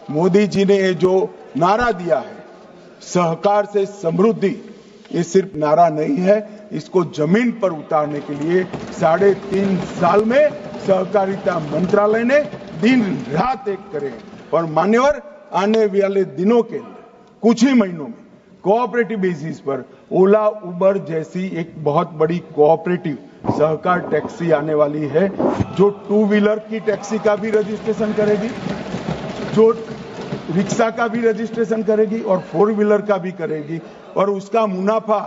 मोदी जी ने जो नारा दिया है सहकार से समृद्धि, ये सिर्फ नारा नहीं है, इसको जमीन पर उतारने के लिए 3.5 साल में सहकारिता मंत्रालय ने दिन रात एक करे। और मान्यवर, आने वाले दिनों के अंदर कुछ ही महीनों में कोऑपरेटिव बेसिस पर ओला उबर जैसी एक बहुत बड़ी कोऑपरेटिव सहकार टैक्सी आने वाली है, जो 2 व्हीलर की टैक्सी का भी रजिस्ट्रेशन करेगी, जो रिक्शा का भी रजिस्ट्रेशन करेगी और 4 व्हीलर का भी करेगी। और उसका मुनाफा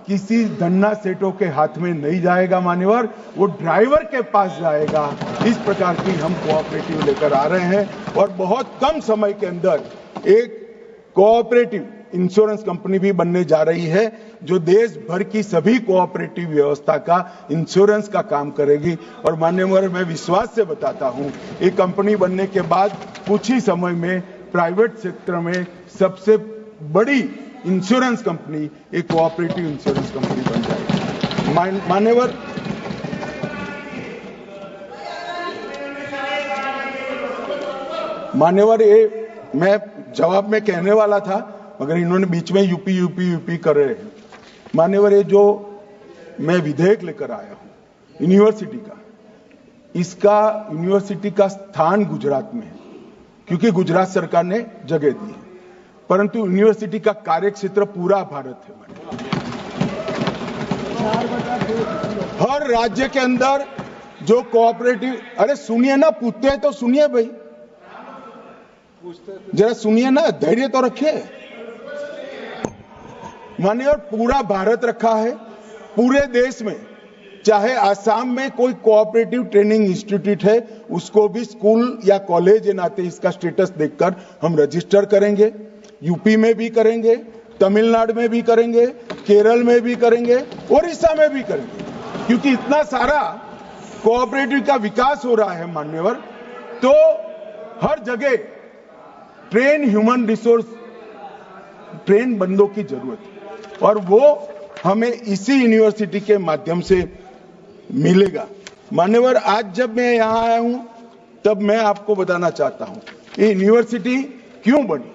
किसी धन्ना सेठों के हाथ में नहीं जाएगा मान्यवर, वो ड्राइवर के पास जाएगा। इस प्रकार की हम कोऑपरेटिव लेकर आ रहे हैं और बहुत कम समय के अंदर एक कोऑपरेटिव इंश्योरेंस कंपनी भी बनने जा रही है, जो देश भर की सभी कोऑपरेटिव व्यवस्था का इंश्योरेंस का काम करेगी। और मान्यवर, मैं विश्वास से बताता हूं, एक कंपनी बनने के बाद कुछ ही समय में प्राइवेट सेक्टर में सबसे बड़ी इंश्योरेंस कंपनी एक कोऑपरेटिव इंश्योरेंस कंपनी बन जाएगी। मान्यवर, ये मैं जवाब में कहने वाला था, मगर इन्होंने बीच में यूपी कर रहे हैं। मान्यवर, ये जो मैं विधेयक लेकर आया हूं यूनिवर्सिटी का, इसका यूनिवर्सिटी का स्थान गुजरात में है, क्योंकि गुजरात सरकार ने जगह दी है, परंतु यूनिवर्सिटी का कार्यक्षेत्र पूरा भारत है। हर राज्य के अंदर जो कोऑपरेटिव, अरे सुनिए ना, पूछते हैं तो सुनिए भाई, जरा सुनिए ना, धैर्य तो रखिए। मानिए, पूरा भारत रखा है, पूरे देश में, चाहे आसाम में कोई कोऑपरेटिव ट्रेनिंग इंस्टीट्यूट है, उसको भी स्कूल या कॉलेज के नाते इसका स्टेटस देखकर हम रजिस्टर करेंगे। यूपी में भी करेंगे, तमिलनाडु में भी करेंगे, केरल में भी करेंगे, ओडिशा में भी करेंगे, क्योंकि इतना सारा कोऑपरेटिव का विकास हो रहा है मान्यवर। तो हर जगह ट्रेन ह्यूमन रिसोर्स, ट्रेन बंदों की जरूरत है, और वो हमें इसी यूनिवर्सिटी के माध्यम से मिलेगा। मान्यवर, आज जब मैं यहां आया हूं, तब मैं आपको बताना चाहता हूं ये यूनिवर्सिटी क्यों बनी।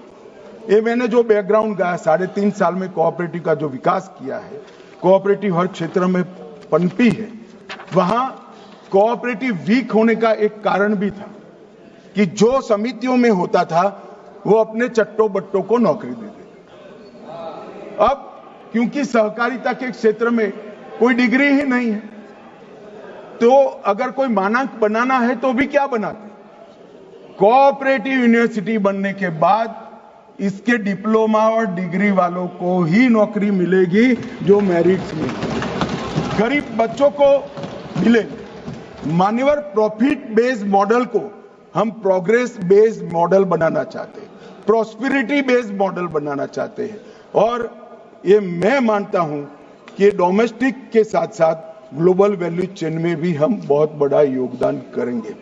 ये मैंने जो बैकग्राउंड गाया, 3.5 साल में कोऑपरेटिव का जो विकास किया है, कोऑपरेटिव हर क्षेत्र में पनपी है। वहां कोऑपरेटिव वीक होने का एक कारण भी था कि जो समितियों में होता था वो अपने चट्टो बट्टों को नौकरी दे देते। अब क्योंकि सहकारिता के क्षेत्र में कोई डिग्री ही नहीं है, तो अगर कोई मानक बनाना है तो भी क्या बनाते। कोऑपरेटिव यूनिवर्सिटी बनने के बाद इसके डिप्लोमा और डिग्री वालों को ही नौकरी मिलेगी, जो मेरिट्स में गरीब बच्चों को मिलेगी। मान्यवर, प्रॉफिट बेस्ड मॉडल को हम प्रोग्रेस बेस्ड मॉडल बनाना चाहते हैं, प्रॉस्पेरिटी बेस्ड मॉडल बनाना चाहते हैं। और ये मैं मानता हूं कि डोमेस्टिक के साथ साथ ग्लोबल वैल्यू चेन में भी हम बहुत बड़ा योगदान करेंगे।